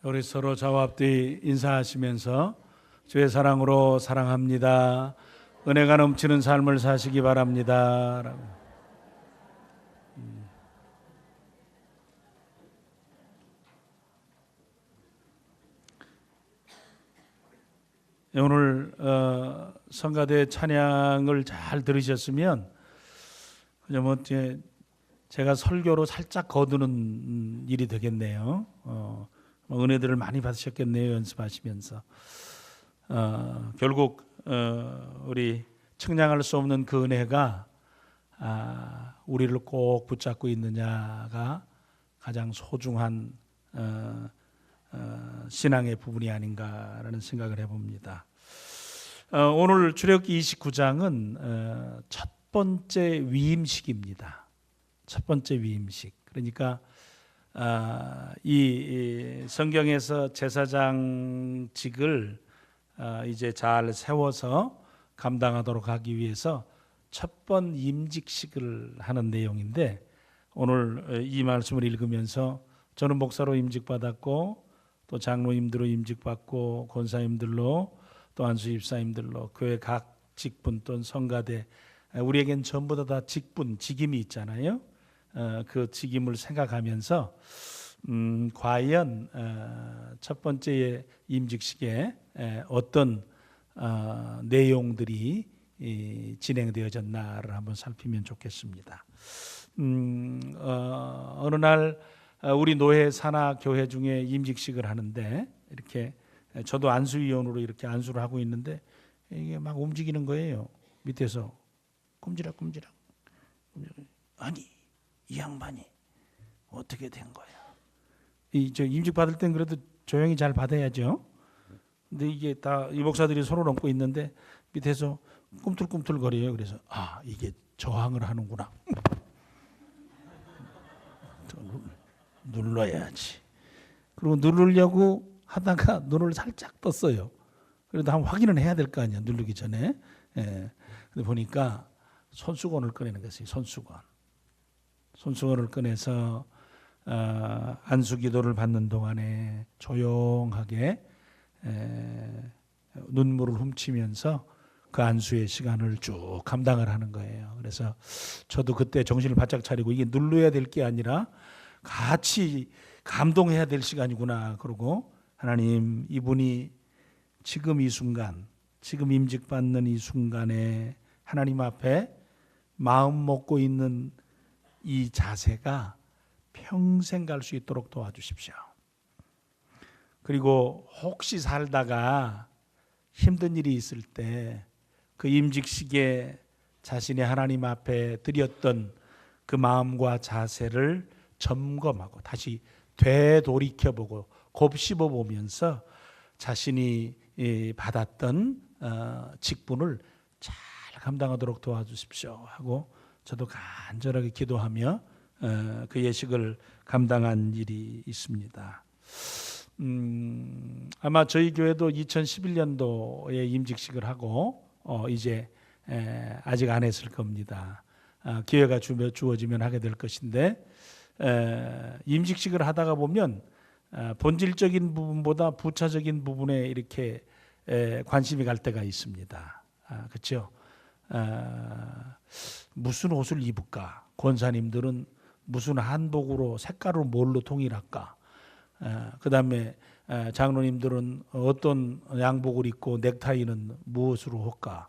우리 서로 좌우 앞뒤 인사하시면서 주의 사랑으로 사랑합니다. 은혜가 넘치는 삶을 사시기 바랍니다. 오늘 성가대 찬양을 잘 들으셨으면 그냥 뭐 제가 설교로 살짝 거두는 일이 되겠네요. 은혜들을 많이 받으셨겠네요. 연습하시면서 결국 우리 측량할 수 없는 그 은혜가 우리를 꼭 붙잡고 있느냐가 가장 소중한 신앙의 부분이 아닌가라는 생각을 해봅니다. 오늘 출애굽기 29장은 첫 번째 위임식입니다. 첫 번째 위임식. 그러니까 이 성경에서 제사장직을 이제 잘 세워서 감당하도록 하기 위해서 첫 번 임직식을 하는 내용인데, 오늘 이 말씀을 읽으면서 저는 목사로 임직받았고 또 장로님들로 임직받고 권사님들로 또 안수 집사님들로 교회 각 직분 또는 성가대, 우리에겐 전부 다 직분, 직임이 있잖아요. 그 직임을 생각하면서 과연 첫 번째 임직식에 어떤 내용들이 진행되어졌나를 한번 살피면 좋겠습니다. 어느 날 우리 노회 산하 교회 중에 임직식을 하는데, 이렇게 저도 안수위원으로 이렇게 안수를 하고 있는데 이게 막 움직이는 거예요. 밑에서 꼼지락꼼지락. 아니, 이 양반이 어떻게 된 거야? 저 임직 받을 땐 그래도 조용히 잘 받아야죠. 근데 이게 다 이 목사들이 손을 얹고 있는데 밑에서 꿈틀꿈틀거려요. 그래서 이게 저항을 하는구나. 눌러야지. 그리고 누르려고 하다가 눈을 살짝 떴어요. 그래도 한번 확인은 해야 될 거 아니야, 누르기 전에. 근데 보니까 손수건을 꺼내는 것이 손수건을 꺼내서 안수기도를 받는 동안에 조용하게 눈물을 훔치면서 그 안수의 시간을 쭉 감당을 하는 거예요. 그래서 저도 그때 정신을 바짝 차리고 이게 눌러야 될 게 아니라 같이 감동해야 될 시간이구나. 그러고 하나님, 이분이 지금 이 순간, 지금 임직받는 이 순간에 하나님 앞에 마음 먹고 있는 이 자세가 평생 갈 수 있도록 도와주십시오. 그리고 혹시 살다가 힘든 일이 있을 때 그 임직식에 자신의 하나님 앞에 드렸던 그 마음과 자세를 점검하고 다시 되돌이켜보고 곱씹어보면서 자신이 받았던 직분을 잘 감당하도록 도와주십시오 하고 저도 간절하게 기도하며 그 예식을 감당한 일이 있습니다. 아마 저희 교회도 2011년도에 임직식을 하고 이제 아직 안 했을 겁니다. 기회가 주어지면 하게 될 것인데, 임직식을 하다가 보면 본질적인 부분보다 부차적인 부분에 이렇게 관심이 갈 때가 있습니다. 그렇죠? 무슨 옷을 입을까? 권사님들은 무슨 한복으로 색깔을 뭘로 통일할까? 그 다음에 장로님들은 어떤 양복을 입고 넥타이는 무엇으로 할까?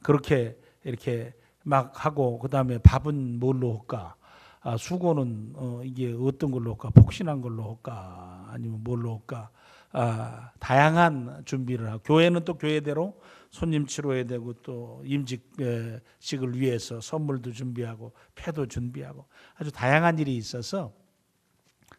그렇게 이렇게 막 하고, 그 다음에 밥은 뭘로 할까? 수고는 이게 어떤 걸로 할까? 폭신한 걸로 할까? 아니면 뭘로 할까? 다양한 준비를 하고, 교회는 또 교회대로 손님 치료해야 되고 또 임직식을 위해서 선물도 준비하고 패도 준비하고 아주 다양한 일이 있어서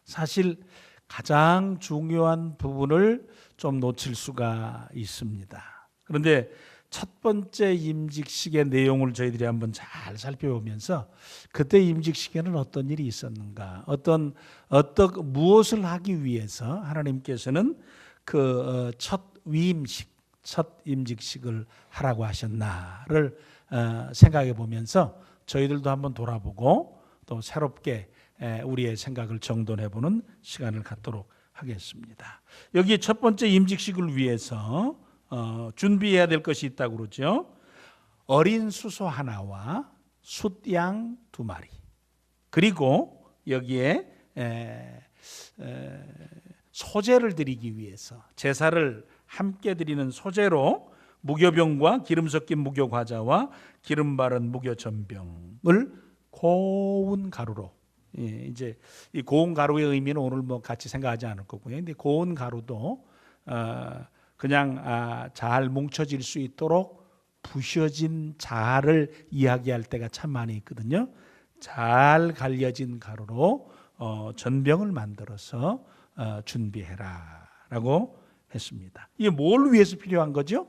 사실 가장 중요한 부분을 좀 놓칠 수가 있습니다. 그런데 첫 번째 임직식의 내용을 저희들이 한번 잘 살펴보면서 그때 임직식에는 어떤 일이 있었는가, 무엇을 하기 위해서 하나님께서는 그 첫 위임식, 첫 임직식을 하라고 하셨나를 생각해 보면서 저희들도 한번 돌아보고 또 새롭게 우리의 생각을 정돈해 보는 시간을 갖도록 하겠습니다. 여기 첫 번째 임직식을 위해서 준비해야 될 것이 있다고 그러죠. 어린 수소 하나와 숫양 2마리, 그리고 여기에 소제를 드리기 위해서 제사를 함께 드리는 소제로 무교병과 기름 섞인 무교 과자와 기름 바른 무교 전병을 고운 가루로, 이제 이 고운 가루의 의미는 오늘 뭐 같이 생각하지 않을 거고요. 근데 고운 가루도 그냥 잘 뭉쳐질 수 있도록 부셔진 자를 이야기할 때가 참 많이 있거든요. 잘 갈려진 가루로 전병을 만들어서 준비해라라고 했습니다. 이게 뭘 위해서 필요한 거죠?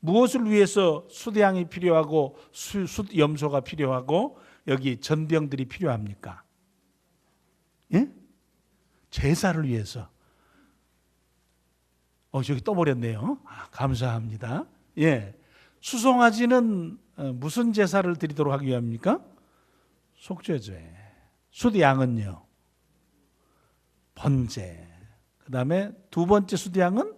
무엇을 위해서 숫양이 필요하고 숫염소가 필요하고 여기 전병들이 필요합니까? 예? 제사를 위해서. 저기 떠버렸네요. 감사합니다. 예. 수송아지는 무슨 제사를 드리도록 하기 위함입니까? 속죄제. 숫양은요? 번제. 그 다음에 두 번째 숫양은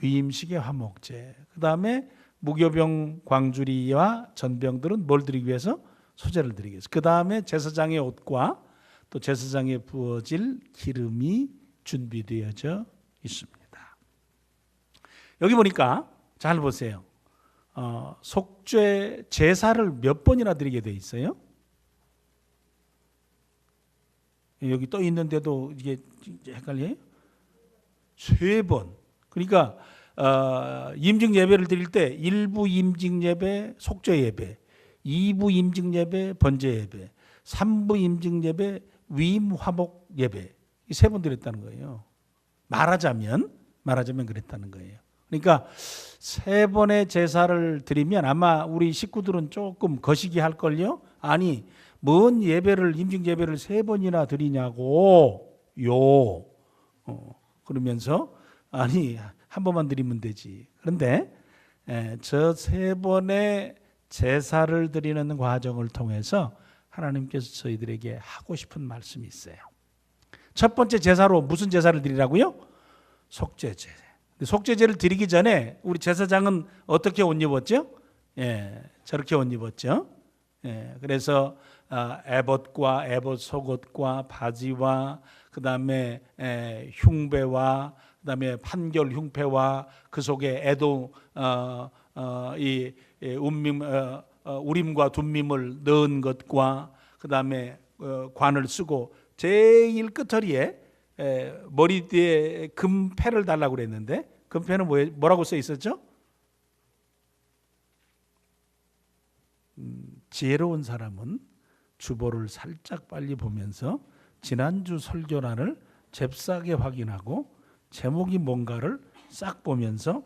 위임식의 화목제. 그 다음에 무교병 광주리와 전병들은 뭘 드리기 위해서? 소제를 드리기 위해서. 그 다음에 제사장의 옷과 또 제사장에 부어질 기름이 준비되어져 있습니다. 여기 보니까 잘 보세요. 속죄 제사를 몇 번이나 드리게 돼 있어요? 여기 떠 있는데도 이게 헷갈려요? 3번. 그러니까 임직 예배를 드릴 때 1부 임직 예배, 속죄 예배, 2부 임직 예배, 번제 예배, 3부 임직 예배, 위임 화목 예배, 이 3번 드렸다는 거예요. 말하자면 그랬다는 거예요. 그러니까 3번의 제사를 드리면 아마 우리 식구들은 조금 거시기 할 걸요. 아니, 뭔 예배를 임직 예배를 3번이나 드리냐고 그러면서 아니 한 번만 드리면 되지. 그런데 저 3번의 제사를 드리는 과정을 통해서 하나님께서 저희들에게 하고 싶은 말씀이 있어요. 첫 번째 제사로 무슨 제사를 드리라고요? 속죄제. 속죄제를 드리기 전에 우리 제사장은 어떻게 옷 입었죠? 저렇게 옷 입었죠. 그래서 에봇과 에봇 속옷과 바지와 그 다음에 흉배와 그 다음에 판결 흉패와 그 속에 에도 이 운밈 우림과 둠밈을 넣은 것과 그 다음에 관을 쓰고 제일 끝허리에 머리 뒤에 금패를 달라고 그랬는데 금패는 뭐라고 써 있었죠? 지혜로운 사람은 주보를 살짝 빨리 보면서 지난주 설교란을 잽싸게 확인하고 제목이 뭔가를 싹 보면서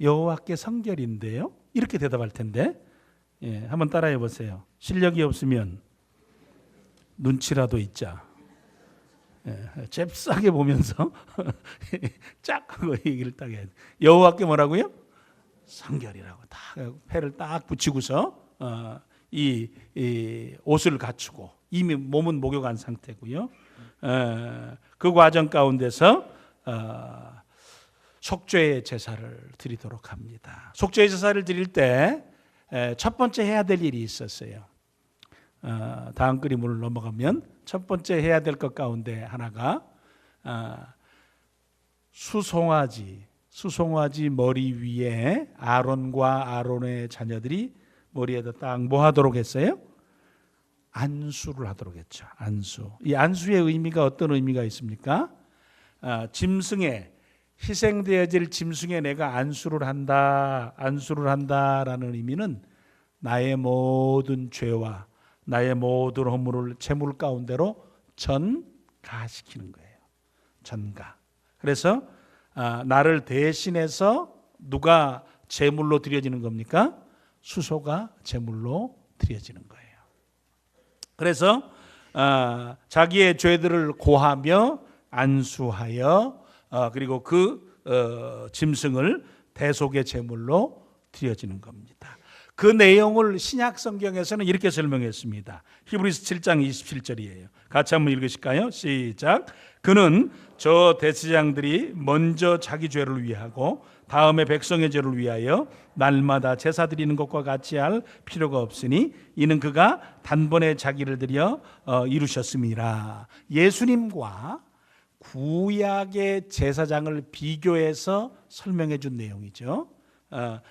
여호와께 성결인데요? 이렇게 대답할 텐데 한번 따라해 보세요. 실력이 없으면 눈치라도 있자. 잽싸게 보면서 쫙 하고 얘기를 딱 해야 돼. 여호와께 뭐라고요? 성결이라고 딱 패를 딱 붙이고서 이 옷을 갖추고 이미 몸은 목욕한 상태고요. 그 과정 가운데서 속죄의 제사를 드리도록 합니다. 속죄의 제사를 드릴 때 첫 번째 해야 될 일이 있었어요. 다음 그림으로 넘어가면 첫 번째 해야 될 것 가운데 하나가 수송아지 머리 위에 아론과 아론의 자녀들이 머리에다 딱 뭐 하도록 했어요? 안수를 하도록 했죠. 안수. 이 안수의 의미가 어떤 의미가 있습니까? 짐승에 희생되어질 짐승에 내가 안수를 한다라는 의미는 나의 모든 죄와 나의 모든 허물을 제물 가운데로 전가시키는 거예요. 전가. 그래서 나를 대신해서 누가 제물로 드려지는 겁니까? 수소가 제물로 드려지는 거예요. 그래서 자기의 죄들을 고하며 안수하여 그리고 그 짐승을 대속의 제물로 드려지는 겁니다. 그 내용을 신약 성경에서는 이렇게 설명했습니다. 히브리서 7장 27절이에요. 같이 한번 읽으실까요? 시작. 그는 저 대제사장들이 먼저 자기 죄를 위하고 다음에 백성의 죄를 위하여 날마다 제사 드리는 것과 같이 할 필요가 없으니 이는 그가 단번에 자기를 드려 이루셨음이라. 예수님과 구약의 제사장을 비교해서 설명해 준 내용이죠.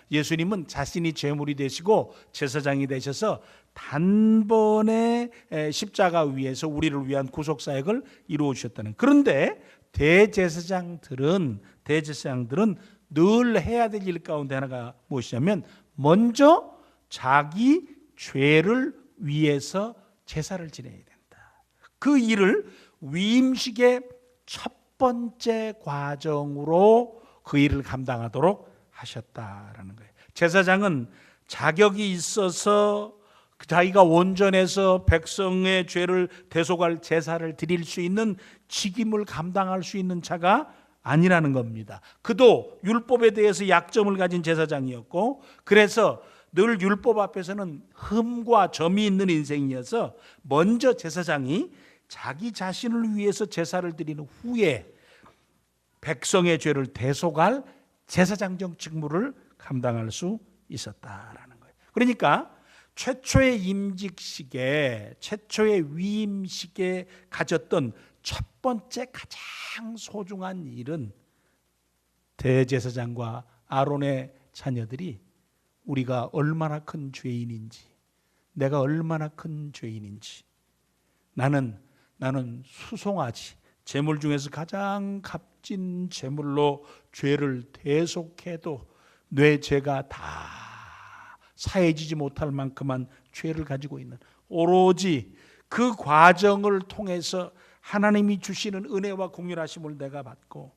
예수님은 자신이 제물이 되시고 제사장이 되셔서 단번에 십자가 위에서 우리를 위한 구속사역을 이루어 주셨다는. 그런데 대제사장들은 늘 해야 될 일 가운데 하나가 무엇이냐면 먼저 자기 죄를 위해서 제사를 지내야 된다. 그 일을 위임식의 첫 번째 과정으로 그 일을 감당하도록 하셨다라는 거예요. 제사장은 자격이 있어서 자기가 온전해서 백성의 죄를 대속할 제사를 드릴 수 있는 직임을 감당할 수 있는 자가 아니라는 겁니다. 그도 율법에 대해서 약점을 가진 제사장이었고, 그래서 늘 율법 앞에서는 흠과 점이 있는 인생이어서 먼저 제사장이 자기 자신을 위해서 제사를 드리는 후에 백성의 죄를 대속할 제사장적 직무를 감당할 수 있었다라는 거예요. 그러니까 최초의 임직식에, 최초의 위임식에 가졌던 첫 번째 가장 소중한 일은 대제사장과 아론의 자녀들이 우리가 얼마나 큰 죄인인지, 내가 얼마나 큰 죄인인지, 나는 수송아지, 제물 중에서 가장 값진 제물로 죄를 대속해도 내 죄가 다 사해지지 못할 만큼만 죄를 가지고 있는, 오로지 그 과정을 통해서 하나님이 주시는 은혜와 공률하심을 내가 받고,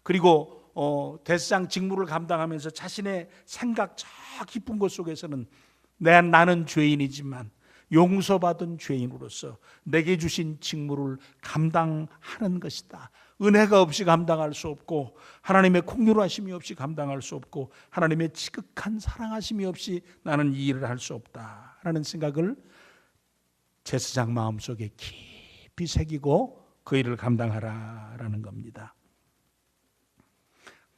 그리고 대제사장 직무를 감당하면서 자신의 생각 저 깊은 것 속에서는 나는 죄인이지만 용서받은 죄인으로서 내게 주신 직무를 감당하는 것이다. 은혜가 없이 감당할 수 없고, 하나님의 공률하심이 없이 감당할 수 없고, 하나님의 지극한 사랑하심이 없이 나는 이 일을 할 수 없다라는 생각을 제사장 마음속에 깊이 새기고 그 일을 감당하라라는 겁니다.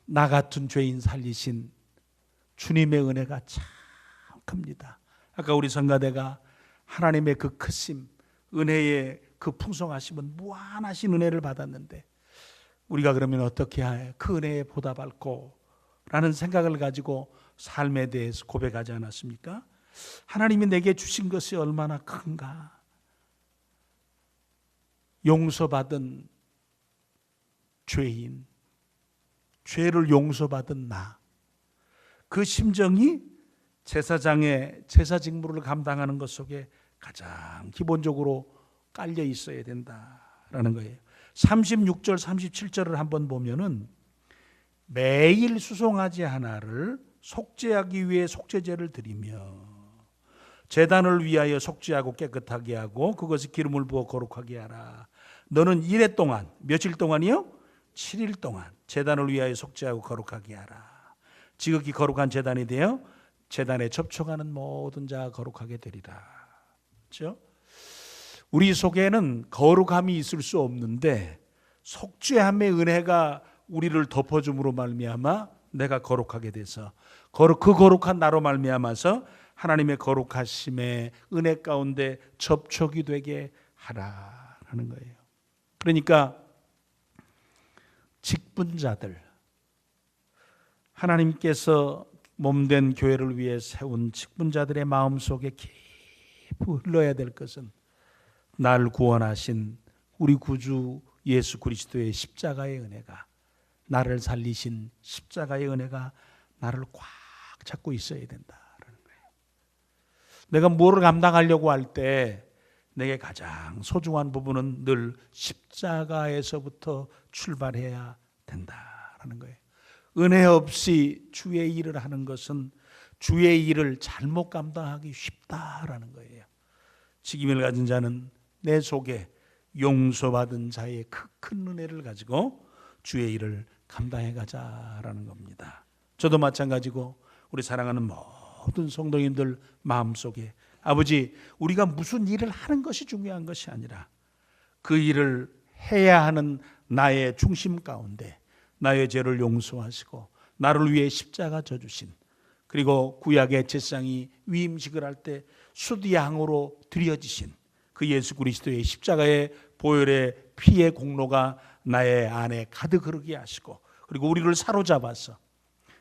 나 같은 죄인 살리신 주님의 은혜가 참 큽니다. 아까 우리 성가대가 하나님의 그 크심, 은혜의 그 풍성하심은 무한하신 은혜를 받았는데, 우리가 그러면 어떻게 해? 그 은혜에 보답할 거라는 생각을 가지고 삶에 대해서 고백하지 않았습니까? 하나님이 내게 주신 것이 얼마나 큰가. 용서받은 죄인, 죄를 용서받은 나, 그 심정이 제사장의 제사 직무를 감당하는 것 속에 가장 기본적으로 깔려 있어야 된다라는 거예요. 36절 37절을 한번 보면은 매일 수송아지 하나를 속죄하기 위해 속죄제를 드리며 제단을 위하여 속죄하고 깨끗하게 하고 그것이 기름을 부어 거룩하게 하라. 너는 이래 동안, 며칠 동안이요? 7일 동안 제단을 위하여 속죄하고 거룩하게 하라. 지극히 거룩한 제단이 되어 제단에 접촉하는 모든 자가 거룩하게 되리라. 그렇죠? 우리 속에는 거룩함이 있을 수 없는데 속죄함의 은혜가 우리를 덮어줌으로 말미암아 내가 거룩하게 돼서 그 거룩한 나로 말미암아서 하나님의 거룩하심의 은혜 가운데 접촉이 되게 하라라는 거예요. 그러니까 직분자들, 하나님께서 몸된 교회를 위해 세운 직분자들의 마음속에 깊이 흘러야 될 것은 나를 구원하신 우리 구주 예수 그리스도의 십자가의 은혜가, 나를 살리신 십자가의 은혜가 나를 꽉 잡고 있어야 된다라는 거예요. 내가 뭐를 감당하려고 할 때 내게 가장 소중한 부분은 늘 십자가에서부터 출발해야 된다라는 거예요. 은혜 없이 주의 일을 하는 것은 주의 일을 잘못 감당하기 쉽다라는 거예요. 직임을 가진 자는 내 속에 용서받은 자의 그 큰 은혜를 가지고 주의 일을 감당해 가자라는 겁니다. 저도 마찬가지고 우리 사랑하는 모든 성도님들 마음속에 아버지, 우리가 무슨 일을 하는 것이 중요한 것이 아니라 그 일을 해야 하는 나의 중심 가운데 나의 죄를 용서하시고 나를 위해 십자가 져주신, 그리고 구약의 제사장이 위임식을 할 때 숫양으로 드려지신 그 예수 그리스도의 십자가의 보혈의 피의 공로가 나의 안에 가득 흐르게 하시고, 그리고 우리를 사로잡아서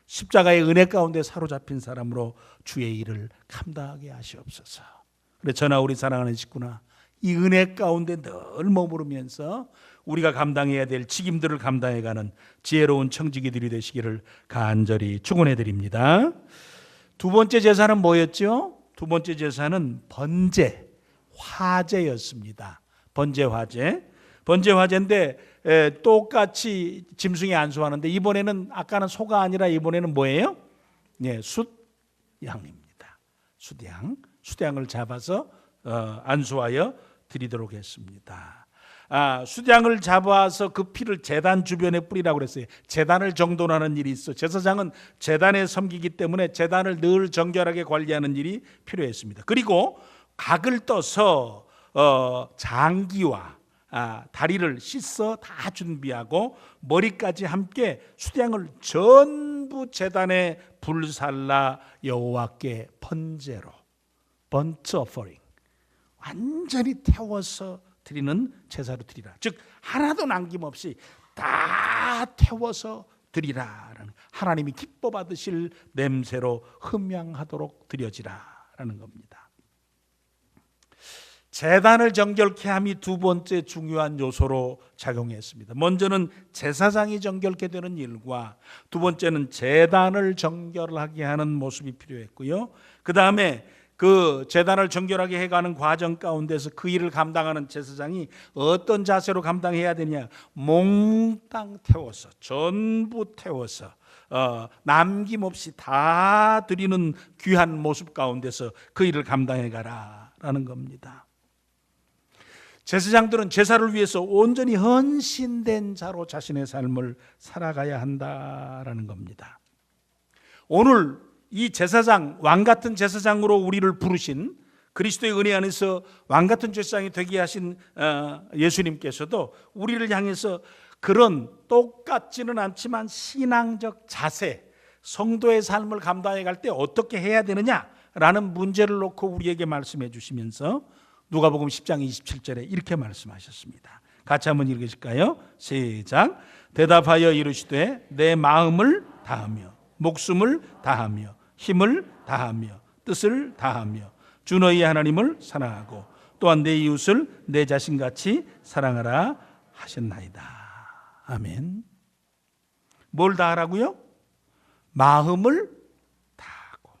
십자가의 은혜 가운데 사로잡힌 사람으로 주의 일을 감당하게 하시옵소서. 그래, 저나 우리 사랑하는 식구나 이 은혜 가운데 늘 머무르면서 우리가 감당해야 될 책임들을 감당해가는 지혜로운 청지기들이 되시기를 간절히 축원해 드립니다. 두 번째 제사는 뭐였죠? 두 번째 제사는 번제, 화제였습니다. 번제, 화제. 번제 화제인데 똑같이 짐승에 안수하는데 이번에는, 아까는 소가 아니라 이번에는 뭐예요? 네, 숫양입니다. 숫양을 잡아서 안수하여 드리도록 했습니다. 숫양을 잡아서 그 피를 제단 주변에 뿌리라고 그랬어요. 제단을 정돈하는 일이 있어. 제사장은 제단에 섬기기 때문에 제단을 늘 정결하게 관리하는 일이 필요했습니다. 그리고 각을 떠서 장기와 다리를 씻어 다 준비하고 머리까지 함께 숫양을 전부 제단에 불살라 여호와께 번제로, 번트 오퍼링, 완전히 태워서 드리는 제사로 드리라. 즉 하나도 남김없이 다 태워서 드리라라는, 하나님이 기뻐 받으실 냄새로 흠향하도록 드려지라라는 겁니다. 제단을 정결케 함이 두 번째 중요한 요소로 작용했습니다. 먼저는 제사장이 정결케 되는 일과 두 번째는 제단을 정결하게 하는 모습이 필요했고요. 그 다음에 그 제단을 정결하게 해가는 과정 가운데서 그 일을 감당하는 제사장이 어떤 자세로 감당해야 되냐, 몽땅 태워서, 전부 태워서 남김없이 다 드리는 귀한 모습 가운데서 그 일을 감당해 가라라는 겁니다. 제사장들은 제사를 위해서 온전히 헌신된 자로 자신의 삶을 살아가야 한다라는 겁니다. 오늘 이 제사장, 왕같은 제사장으로 우리를 부르신, 그리스도의 은혜 안에서 왕같은 제사장이 되게 하신 예수님께서도 우리를 향해서 그런 똑같지는 않지만 신앙적 자세, 성도의 삶을 감당해 갈 때 어떻게 해야 되느냐라는 문제를 놓고 우리에게 말씀해 주시면서 누가복음 10장 27절에 이렇게 말씀하셨습니다. 같이 한번 읽으실까요? 시작. 대답하여 이르시되 내 마음을 다하며 목숨을 다하며 힘을 다하며 뜻을 다하며 주 너희 하나님을 사랑하고 또한 내 이웃을 내 자신같이 사랑하라 하셨나이다. 아멘. 뭘 다하라고요? 마음을 다하고,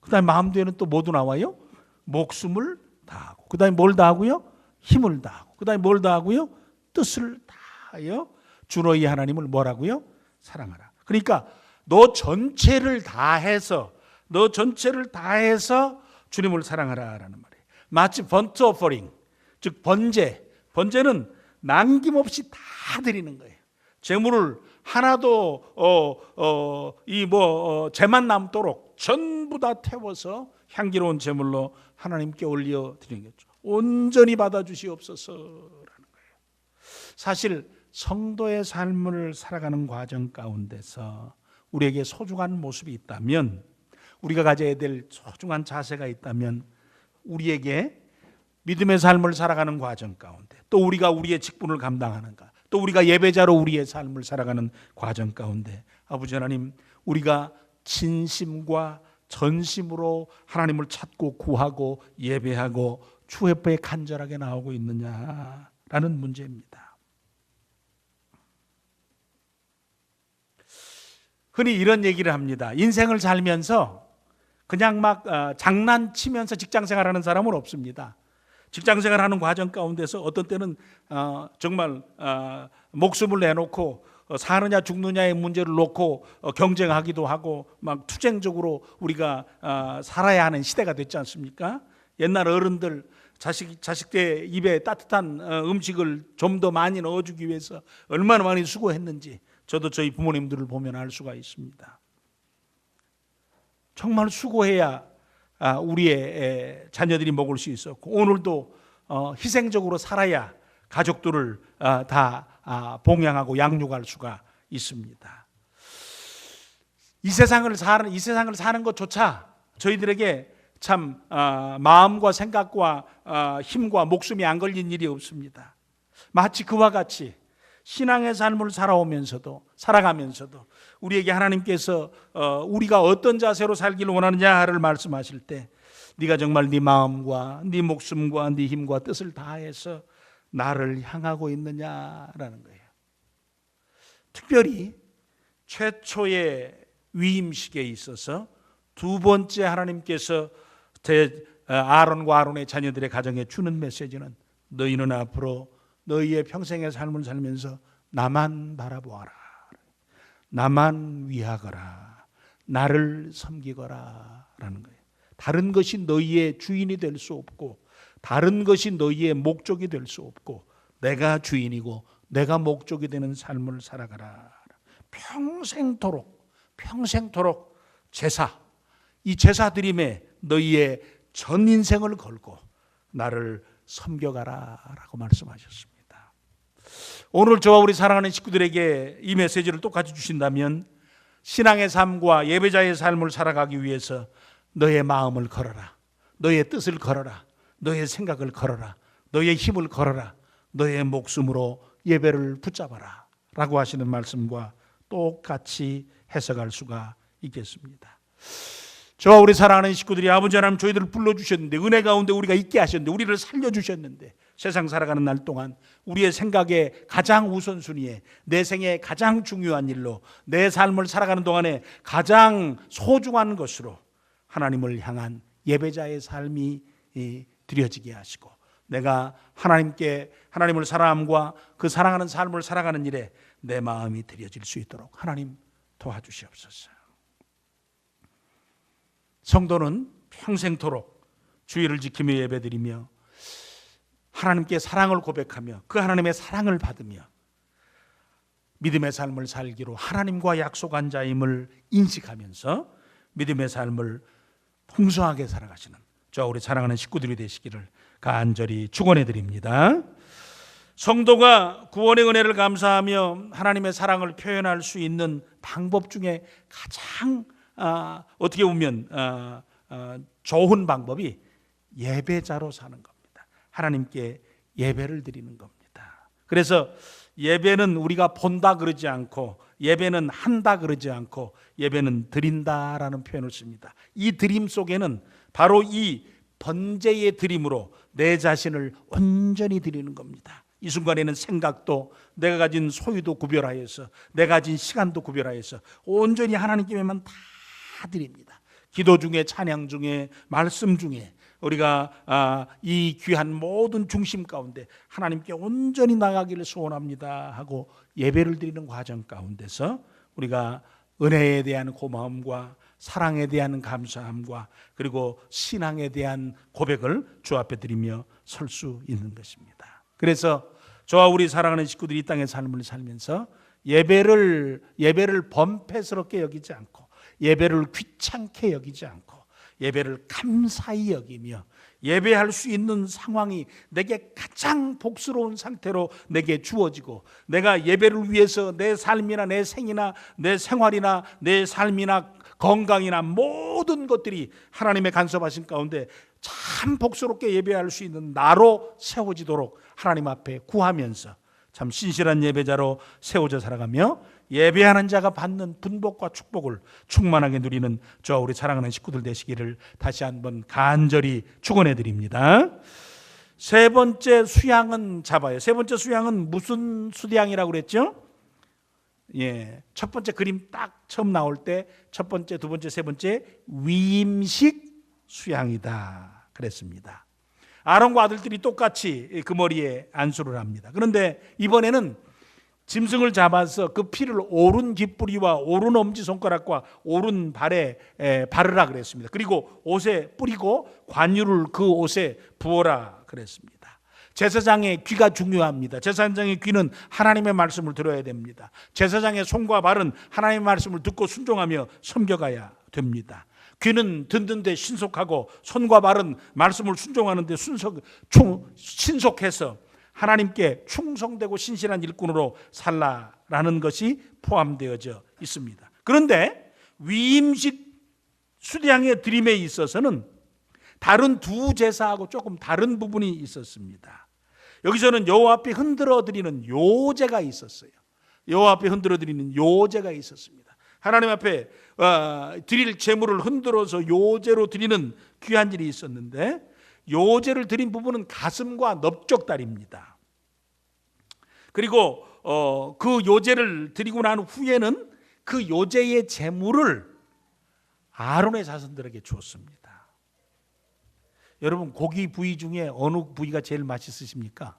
그 다음에 마음 뒤에는 또 뭐도 나와요? 목숨을 다하고, 그 다음에 뭘 다하고요? 힘을 다하고, 그 다음에 뭘 다하고요? 뜻을 다하여 주 너희 하나님을 뭐라고요? 사랑하라. 그러니까 너 전체를 다해서 주님을 사랑하라라는 말이에요. 마치 번트 오퍼링, 즉 번제는 남김없이 다 드리는 거예요. 제물을 하나도 재만 남도록 전부 다 태워서 향기로운 제물로 하나님께 올려 드리는 거죠. 온전히 받아주시옵소서라는 거예요. 사실 성도의 삶을 살아가는 과정 가운데서 우리에게 소중한 모습이 있다면, 우리가 가져야 될 소중한 자세가 있다면, 우리에게 믿음의 삶을 살아가는 과정 가운데, 또 우리가 우리의 직분을 감당하는가, 또 우리가 예배자로 우리의 삶을 살아가는 과정 가운데 아버지 하나님, 우리가 진심과 전심으로 하나님을 찾고 구하고 예배하고 주 앞에 간절하게 나오고 있느냐라는 문제입니다. 흔히 이런 얘기를 합니다. 인생을 살면서 그냥 막 장난치면서 직장생활하는 사람은 없습니다. 직장생활하는 과정 가운데서 어떤 때는 정말 목숨을 내놓고 사느냐 죽느냐의 문제를 놓고 경쟁하기도 하고 막 투쟁적으로 우리가 살아야 하는 시대가 됐지 않습니까? 옛날 어른들 자식들 입에 따뜻한 음식을 좀 더 많이 넣어주기 위해서 얼마나 많이 수고했는지 저도 저희 부모님들을 보면 알 수가 있습니다. 정말 수고해야 우리의 자녀들이 먹을 수 있었고, 오늘도 희생적으로 살아야 가족들을 다 봉양하고 양육할 수가 있습니다. 이 세상을 사는 것조차 저희들에게 참 마음과 생각과 힘과 목숨이 안 걸린 일이 없습니다. 마치 그와 같이 신앙의 삶을 살아가면서도 우리에게 하나님께서 우리가 어떤 자세로 살기를 원하느냐를 말씀하실 때, 네가 정말 네 마음과 네 목숨과 네 힘과 뜻을 다해서 나를 향하고 있느냐라는 거예요. 특별히 최초의 위임식에 있어서 두 번째 하나님께서 아론과 아론의 자녀들의 가정에 주는 메시지는, 너희는 앞으로 너희의 평생의 삶을 살면서 나만 바라보아라, 나만 위하거라, 나를 섬기거라 라는 거예요. 다른 것이 너희의 주인이 될 수 없고, 다른 것이 너희의 목적이 될 수 없고, 내가 주인이고 내가 목적이 되는 삶을 살아가라. 평생토록 이 제사 드림에 너희의 전 인생을 걸고 나를 섬겨가라 라고 말씀하셨습니다. 오늘 저와 우리 사랑하는 식구들에게 이 메시지를 똑같이 주신다면, 신앙의 삶과 예배자의 삶을 살아가기 위해서 너의 마음을 걸어라, 너의 뜻을 걸어라, 너의 생각을 걸어라, 너의 힘을 걸어라, 너의 목숨으로 예배를 붙잡아라 라고 하시는 말씀과 똑같이 해석할 수가 있겠습니다. 저와 우리 사랑하는 식구들이 아버지 하나님 저희들을 불러주셨는데, 은혜 가운데 우리가 있게 하셨는데, 우리를 살려주셨는데, 세상 살아가는 날 동안 우리의 생각에 가장 우선순위에, 내 생에 가장 중요한 일로, 내 삶을 살아가는 동안에 가장 소중한 것으로 하나님을 향한 예배자의 삶이 드려지게 하시고, 내가 하나님을 사랑함과 그 사랑하는 삶을 살아가는 일에 내 마음이 드려질 수 있도록 하나님 도와주시옵소서. 성도는 평생토록 주의를 지키며 예배드리며 하나님께 사랑을 고백하며 그 하나님의 사랑을 받으며 믿음의 삶을 살기로 하나님과 약속한 자임을 인식하면서 믿음의 삶을 풍성하게 살아가시는 저 우리 사랑하는 식구들이 되시기를 간절히 축원해 드립니다. 성도가 구원의 은혜를 감사하며 하나님의 사랑을 표현할 수 있는 방법 중에 가장 어떻게 보면 좋은 방법이 예배자로 사는 겁니다. 하나님께 예배를 드리는 겁니다. 그래서 예배는 우리가 본다 그러지 않고, 예배는 한다 그러지 않고, 예배는 드린다라는 표현을 씁니다. 이 드림 속에는 바로 이 번제의 드림으로 내 자신을 온전히 드리는 겁니다. 이 순간에는 생각도, 내가 가진 소유도 구별하여서, 내가 가진 시간도 구별하여서 온전히 하나님께만 다 드립니다. 기도 중에, 찬양 중에, 말씀 중에 우리가 이 귀한 모든 중심 가운데 하나님께 온전히 나가기를 소원합니다 하고 예배를 드리는 과정 가운데서 우리가 은혜에 대한 고마움과 사랑에 대한 감사함과 그리고 신앙에 대한 고백을 주 앞에 드리며 설 수 있는 것입니다. 그래서 저와 우리 사랑하는 식구들이 이 땅의 삶을 살면서 예배를 범패스럽게 여기지 않고, 예배를 귀찮게 여기지 않고, 예배를 감사히 여기며 예배할 수 있는 상황이 내게 가장 복스러운 상태로 내게 주어지고, 내가 예배를 위해서 내 삶이나 내 생이나 내 생활이나 내 삶이나 건강이나 모든 것들이 하나님의 간섭하신 가운데 참 복스럽게 예배할 수 있는 나로 세워지도록 하나님 앞에 구하면서 참 신실한 예배자로 세워져 살아가며 예배하는 자가 받는 분복과 축복을 충만하게 누리는 저와 우리 사랑하는 식구들 되시기를 다시 한번 간절히 축원해 드립니다. 세 번째 수양은 잡아요. 세 번째 수양은 무슨 수양이라고 그랬죠? 첫 번째 그림 딱 처음 나올 때 첫 번째, 두 번째, 세 번째 위임식 수양이다 그랬습니다. 아론과 아들들이 똑같이 그 머리에 안수를 합니다. 그런데 이번에는 짐승을 잡아서 그 피를 오른 깃뿌리와 오른 엄지손가락과 오른 발에 바르라 그랬습니다. 그리고 옷에 뿌리고 관유를 그 옷에 부어라 그랬습니다. 제사장의 귀가 중요합니다. 제사장의 귀는 하나님의 말씀을 들어야 됩니다. 제사장의 손과 발은 하나님의 말씀을 듣고 순종하며 섬겨가야 됩니다. 귀는 듣는데 신속하고 손과 발은 말씀을 순종하는데 신속해서 하나님께 충성되고 신실한 일꾼으로 살라라는 것이 포함되어져 있습니다. 그런데 위임식 수량의 드림에 있어서는 다른 두 제사하고 조금 다른 부분이 있었습니다. 여기서는 여호와 앞에 흔들어 드리는 요제가 있었어요. 여호와 앞에 흔들어 드리는 요제가 있었습니다. 하나님 앞에 드릴 제물을 흔들어서 요제로 드리는 귀한 일이 있었는데, 요제를 드린 부분은 가슴과 넓적다리입니다. 그리고 그 요제를 드리고 난 후에는 그 요제의 제물을 아론의 자손들에게 주었습니다. 여러분, 고기 부위 중에 어느 부위가 제일 맛있으십니까?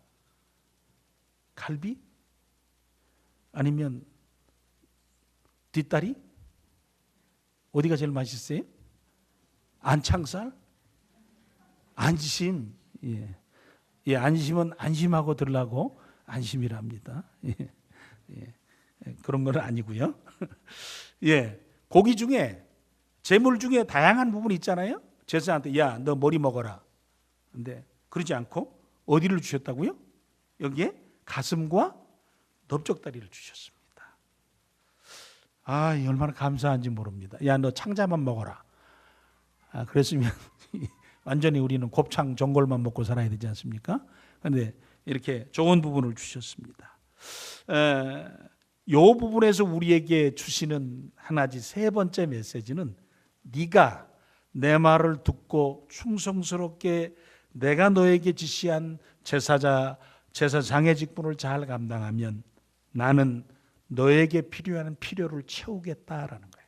갈비? 아니면 뒷다리? 어디가 제일 맛있어요? 안창살? 안심. 예, 안심은 안심하고 들라고 안심이랍니다. 그런 건 아니고요. 예, 고기 중에, 제물 중에 다양한 부분이 있잖아요. 제사한테 야, 너 머리 먹어라. 근데 그러지 않고 어디를 주셨다고요? 여기에 가슴과 넓적다리를 주셨습니다. 얼마나 감사한지 모릅니다. 야, 너 창자만 먹어라. 그랬으면 완전히 우리는 곱창 전골만 먹고 살아야 되지 않습니까? 그런데 이렇게 좋은 부분을 주셨습니다. 이 부분에서 우리에게 주시는 하나지 세 번째 메시지는, 네가 내 말을 듣고 충성스럽게 내가 너에게 지시한 제사장의 직분을 잘 감당하면 나는 너에게 필요한 필요를 채우겠다라는 거예요.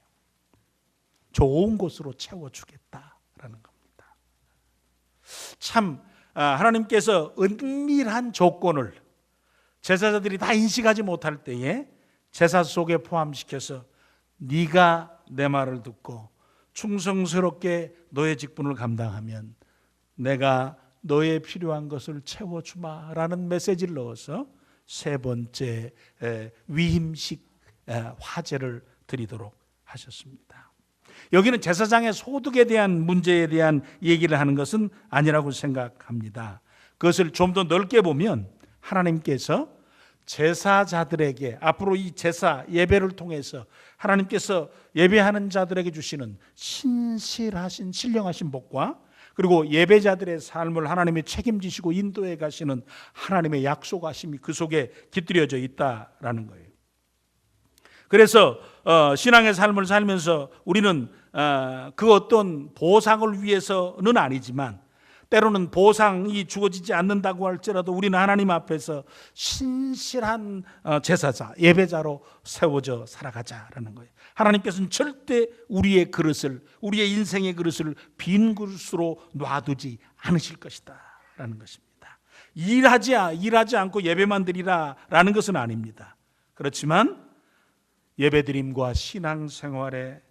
좋은 곳으로 채워주겠다라는 겁니다. 참 하나님께서 은밀한 조건을 제사자들이 다 인식하지 못할 때에 제사 속에 포함시켜서 네가 내 말을 듣고 충성스럽게 너의 직분을 감당하면 내가 너의 필요한 것을 채워주마라는 메시지를 넣어서 세 번째 위임식 화제를 드리도록 하셨습니다. 여기는 제사장의 소득에 대한 문제에 대한 얘기를 하는 것은 아니라고 생각합니다. 그것을 좀 더 넓게 보면 하나님께서 제사자들에게 앞으로 이 제사 예배를 통해서 하나님께서 예배하는 자들에게 주시는 신실하신 신령하신 복과, 그리고 예배자들의 삶을 하나님이 책임지시고 인도해 가시는 하나님의 약속하심이 그 속에 깃들여져 있다라는 거예요. 그래서 신앙의 삶을 살면서 우리는 그 어떤 보상을 위해서는 아니지만, 때로는 보상이 주어지지 않는다고 할지라도 우리는 하나님 앞에서 신실한 제사자, 예배자로 세워져 살아가자라는 거예요. 하나님께서는 절대 우리의 그릇을, 우리의 인생의 그릇을 빈 그릇으로 놔두지 않으실 것이다 라는 것입니다. 일하지 않고 예배만 드리라라는 것은 아닙니다. 그렇지만 예배드림과 신앙생활의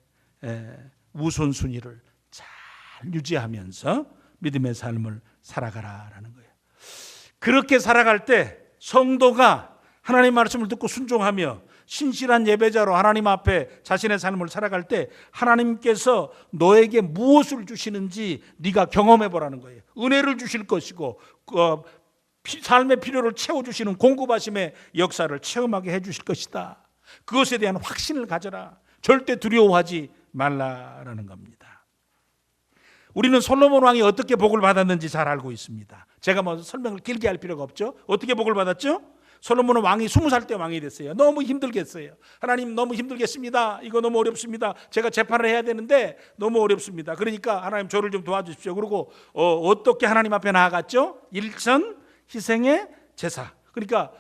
우선순위를 잘 유지하면서 믿음의 삶을 살아가라라는 거예요. 그렇게 살아갈 때 성도가 하나님 말씀을 듣고 순종하며 신실한 예배자로 하나님 앞에 자신의 삶을 살아갈 때 하나님께서 너에게 무엇을 주시는지 네가 경험해 보라는 거예요. 은혜를 주실 것이고 삶의 필요를 채워주시는 공급하심의 역사를 체험하게 해주실 것이다. 그것에 대한 확신을 가져라. 절대 두려워하지 말라라는 겁니다. 우리는 솔로몬 왕이 어떻게 복을 받았는지 잘 알고 있습니다. 제가 뭐 설명을 길게 할 필요가 없죠. 어떻게 복을 받았죠? 솔로몬은 왕이 20살 때 왕이 됐어요. 너무 힘들겠어요. 하나님 너무 힘들겠습니다. 이거 너무 어렵습니다. 제가 재판을 해야 되는데 너무 어렵습니다. 그러니까 하나님 저를 좀 도와주십시오. 그리고 어떻게 하나님 앞에 나아갔죠? 일천 희생의 제사. 그러니까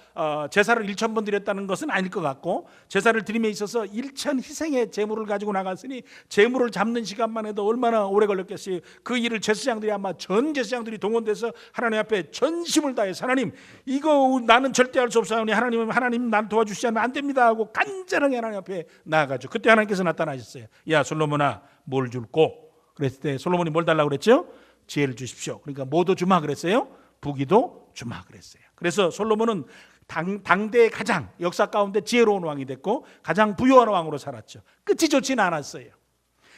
제사를 1000번 드렸다는 것은 아닐 것 같고, 제사를 드림에 있어서 1000 희생의 제물을 가지고 나갔으니 제물을 잡는 시간만 해도 얼마나 오래 걸렸겠어요. 그 일을 제사장들이 아마 전 제사장들이 동원돼서 하나님 앞에 전심을 다해서 하나님 이거 나는 절대 할 수 없사오니 하나님 난 도와주시지 않으면 안 됩니다 하고 간절하게 하나님 앞에 나아가죠. 그때 하나님께서 나타나셨어요. 야 솔로몬아 뭘 줄꼬? 그랬을 때 솔로몬이 뭘 달라고 그랬죠? 지혜를 주십시오. 그러니까 뭐도 주마 그랬어요? 부귀도 주마 그랬어요. 그래서 솔로몬은 당대의 가장 역사 가운데 지혜로운 왕이 됐고 가장 부유한 왕으로 살았죠. 끝이 좋지는 않았어요.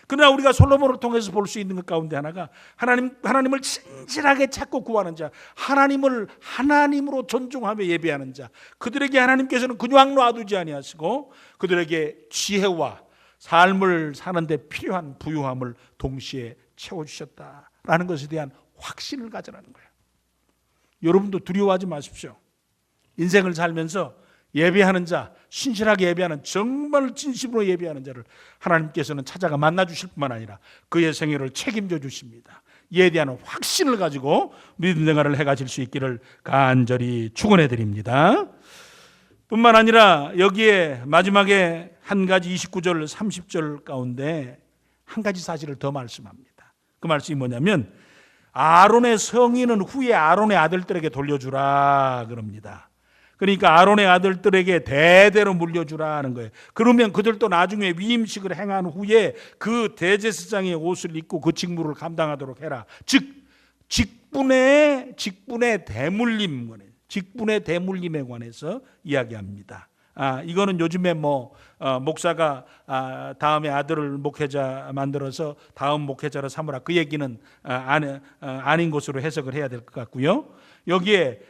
그러나 우리가 솔로몬을 통해서 볼 수 있는 것 가운데 하나가 하나님을 진실하게 찾고 구하는 자, 하나님을 하나님으로 존중하며 예배하는 자, 그들에게 하나님께서는 그냥 놔두지 아니하시고 그들에게 지혜와 삶을 사는데 필요한 부유함을 동시에 채워주셨다라는 것에 대한 확신을 가져라는 거예요. 여러분도 두려워하지 마십시오. 인생을 살면서 예배하는 자, 신실하게 예배하는, 정말 진심으로 예배하는 자를 하나님께서는 찾아가 만나주실 뿐만 아니라 그의 생애를 책임져 주십니다. 이에 대한 확신을 가지고 믿음 생활을 해가실 수 있기를 간절히 축원해 드립니다. 뿐만 아니라 여기에 마지막에 한 가지 29절 30절 가운데 한 가지 사실을 더 말씀합니다. 그 말씀이 뭐냐면 아론의 성인은 후에 아론의 아들들에게 돌려주라 그럽니다. 그러니까 아론의 아들들에게 대대로 물려주라는 거예요. 그러면 그들도 나중에 위임식을 행한 후에 그 대제사장의 옷을 입고 그 직무를 감당하도록 해라. 즉 직분의 대물림, 직분의 대물림에 관해서 이야기합니다. 이거는 요즘에 목사가 다음에 아들을 목회자 만들어서 다음 목회자로 삼으라, 그 얘기는 아닌 것으로 해석을 해야 될 것 같고요. 여기에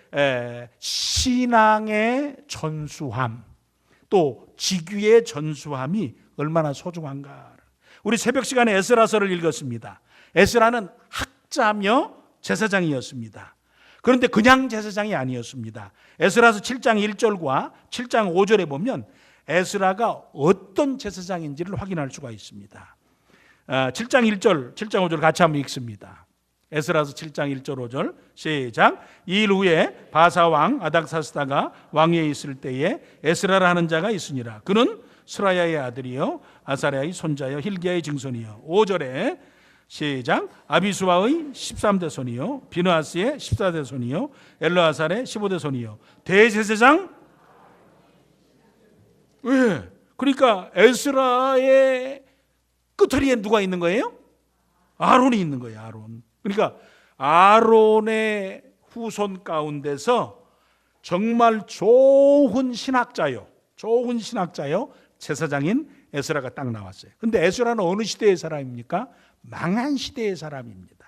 신앙의 전수함, 또 직위의 전수함이 얼마나 소중한가. 우리 새벽 시간에 에스라서를 읽었습니다. 에스라는 학자며 제사장이었습니다. 그런데 그냥 제사장이 아니었습니다. 에스라서 7장 1절과 7장 5절에 보면 에스라가 어떤 제사장인지를 확인할 수가 있습니다. 7장 1절, 7장 5절 같이 한번 읽습니다. 에스라서 7장 1절 5절 시작. 이 일 후에 바사왕 아닥사스다가 왕위에 있을 때에 에스라라는 자가 있으니라. 그는 스라야의 아들이요 아사랴의 손자요 hil기야의 증손이요. 5절에 시작. 아비수아의 13대 손이요 비느하스의 14대 손이요 엘르아살의 15대 손이요 대제사장. 왜? 그러니까 에스라의 끄트리에 누가 있는 거예요? 아론이 있는 거예요. 아론. 그러니까 아론의 후손 가운데서 정말 좋은 신학자요 제사장인 에스라가 딱 나왔어요. 근데 에스라는 어느 시대의 사람입니까? 망한 시대의 사람입니다.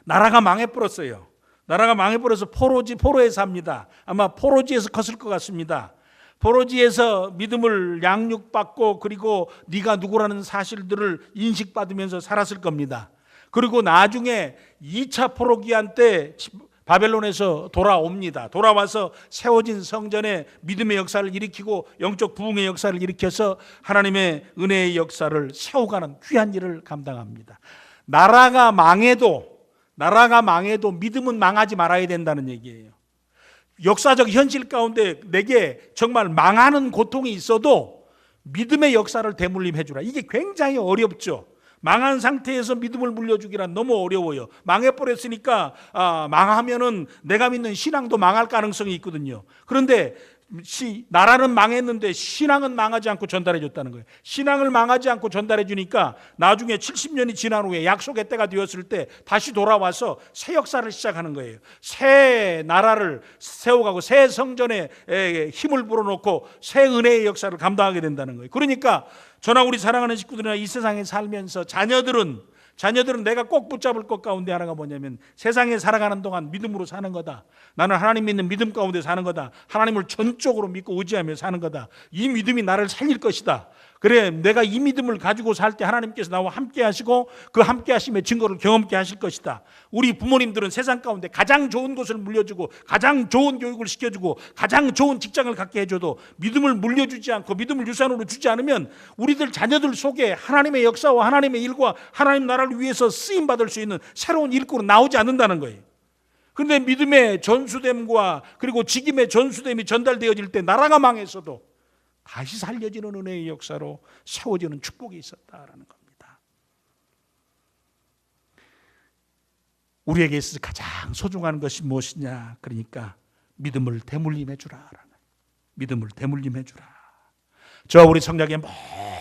나라가 망해버렸어요. 나라가 망해버려서 포로에 삽니다. 아마 포로지에서 컸을 것 같습니다. 포로지에서 믿음을 양육받고 그리고 네가 누구라는 사실들을 인식받으면서 살았을 겁니다. 그리고 나중에 2차 포로기한 때 바벨론에서 돌아옵니다. 돌아와서 세워진 성전에 믿음의 역사를 일으키고 영적 부흥의 역사를 일으켜서 하나님의 은혜의 역사를 세워가는 귀한 일을 감당합니다. 나라가 망해도 믿음은 망하지 말아야 된다는 얘기예요. 역사적 현실 가운데 내게 정말 망하는 고통이 있어도 믿음의 역사를 대물림해 주라. 이게 굉장히 어렵죠. 망한 상태에서 믿음을 물려주기란 너무 어려워요. 망해버렸으니까 망하면은 내가 믿는 신앙도 망할 가능성이 있거든요. 그런데 나라는 망했는데 신앙은 망하지 않고 전달해 줬다는 거예요. 신앙을 망하지 않고 전달해 주니까 나중에 70년이 지난 후에 약속의 때가 되었을 때 다시 돌아와서 새 역사를 시작하는 거예요. 새 나라를 세워가고 새 성전에 힘을 불어넣고 새 은혜의 역사를 감당하게 된다는 거예요. 그러니까 저나 우리 사랑하는 식구들이나 이 세상에 살면서 자녀들은 내가 꼭 붙잡을 것 가운데 하나가 뭐냐면 세상에 살아가는 동안 믿음으로 사는 거다. 나는 하나님 믿는 믿음 가운데 사는 거다. 하나님을 전적으로 믿고 의지하며 사는 거다. 이 믿음이 나를 살릴 것이다. 그래, 내가 이 믿음을 가지고 살 때 하나님께서 나와 함께 하시고 그 함께 하심의 증거를 경험케 하실 것이다. 우리 부모님들은 세상 가운데 가장 좋은 것을 물려주고 가장 좋은 교육을 시켜주고 가장 좋은 직장을 갖게 해줘도 믿음을 물려주지 않고 믿음을 유산으로 주지 않으면 우리들 자녀들 속에 하나님의 역사와 하나님의 일과 하나님 나라를 위해서 쓰임받을 수 있는 새로운 일꾼은 나오지 않는다는 거예요. 그런데 믿음의 전수됨과 그리고 직임의 전수됨이 전달되어질 때 나라가 망했어도 다시 살려지는 은혜의 역사로 세워지는 축복이 있었다라는 겁니다. 우리에게 있어서 가장 소중한 것이 무엇이냐? 그러니까 믿음을 대물림해 주라. 믿음을 대물림해 주라. 저 우리 성략의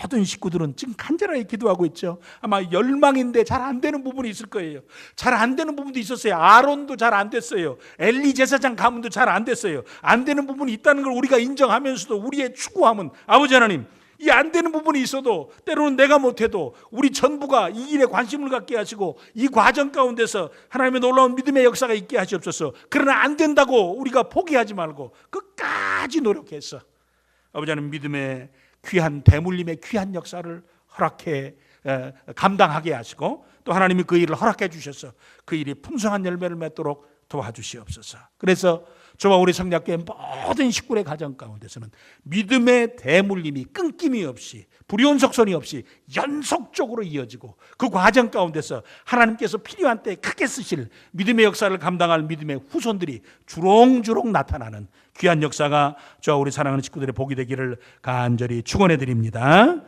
모든 식구들은 지금 간절하게 기도하고 있죠. 아마 열망인데 잘 안 되는 부분이 있을 거예요. 잘 안 되는 부분도 있었어요. 아론도 잘 안 됐어요. 엘리 제사장 가문도 잘 안 됐어요. 안 되는 부분이 있다는 걸 우리가 인정하면서도 우리의 추구함은 아버지 하나님, 이 안 되는 부분이 있어도 때로는 내가 못해도 우리 전부가 이 일에 관심을 갖게 하시고 이 과정 가운데서 하나님의 놀라운 믿음의 역사가 있게 하시옵소서. 그러나 안 된다고 우리가 포기하지 말고 끝까지 노력해서 아버지 하나님 믿음의 귀한 대물림의 귀한 역사를 허락해 감당하게 하시고 또 하나님이 그 일을 허락해 주셔서 그 일이 풍성한 열매를 맺도록 도와주시옵소서. 그래서 저와 우리 성략교회 모든 식구의 가정 가운데서는 믿음의 대물림이 끊김이 없이 불의원석선이 없이 연속적으로 이어지고 그 과정 가운데서 하나님께서 필요한 때에 크게 쓰실 믿음의 역사를 감당할 믿음의 후손들이 주렁주렁 나타나는 귀한 역사가 저와 우리 사랑하는 식구들의 복이 되기를 간절히 축원해 드립니다.